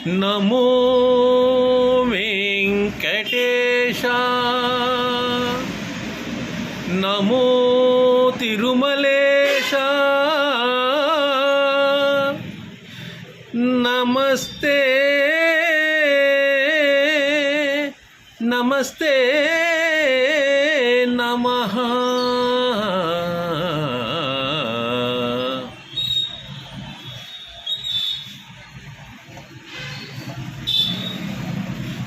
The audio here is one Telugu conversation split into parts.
నమో వెంకటేశ, నమో తిరుమలేశ, నమస్తే నమస్తే నమః.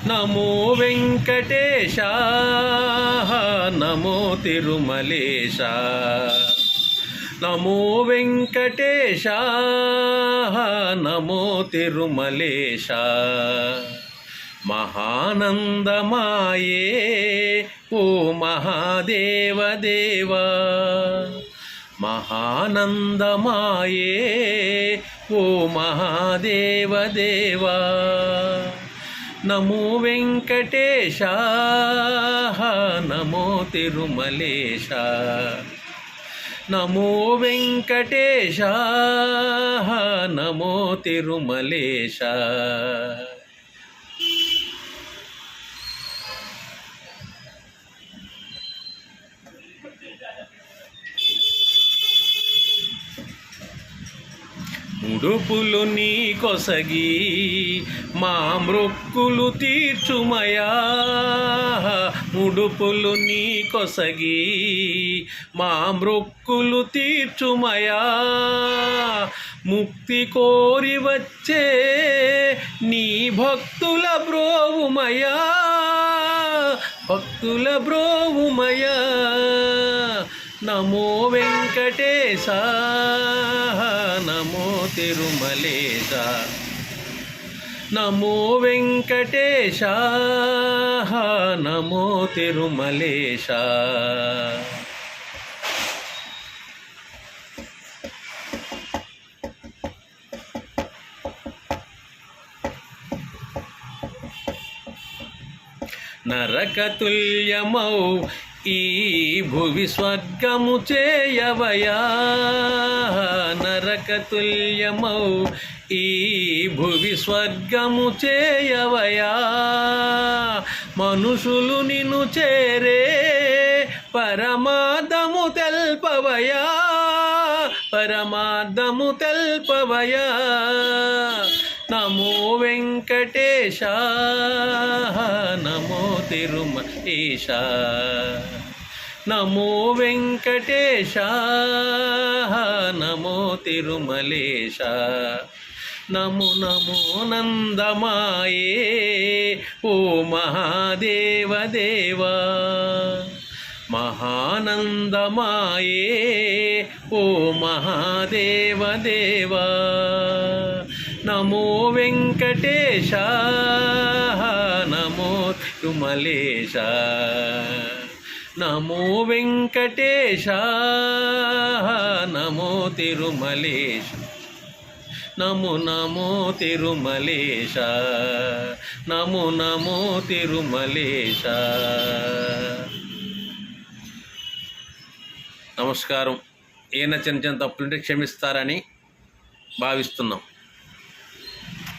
నమో వెంకటేశ, నమో తిరుమలేశ, నమో వెంకటేశ, నమో తిరుమలేశ. మహానందమాయే ఓ మహాదేవదేవా, మహానందమాయే ఓ మహాదేవదేవా. నమో వెంకటేశ, నమో తిరుమలేశ, నమో వెంకటేశ, నమో తిరుమలేశ. ముడుపులు నీ కొసగి మా మృక్కులు తీర్చుమయా, ముడుపులు నీ కొసగి మా మృక్కులు తీర్చుమయా. ముక్తి కోరి వచ్చే నీ భక్తుల బ్రోవుమయా, భక్తుల బ్రోవుమయా. నమో వెంకటేశ, నమో తిరుమలేశ, నమో వెంకటేశ, నమో తిరుమలేశ. నరకతుల్యమౌ ఈ భువి స్వర్గము చేయవయా, నరకతుల్యమౌ ఈ భువి స్వర్గము చేయవయా. మనుషులు నిన్ను చేరే పరమార్థము తెల్పవయా, పరమార్థము తెల్పవయా. నమో వెంకటేశ, నమో తిరుమలేశ, నమో వెంకటేశ, నమో తిరుమలేశ. నమో నమో నందమాయే ఓ మహాదేవదేవా, మహానందమాయే ఓ మహాదేవదేవా. నమో వెంకటేశ, నమో తిరుమలేశ, నమో వెంకటేశ, నమో తిరుమలేశ, నమో నమో తిరుమలేశ, నమో నమో తిరుమలేశ. నమస్కారం. ఏమైనా చిన్న చిన్న తప్పులుంటే క్షమిస్తారని భావిస్తున్నాం.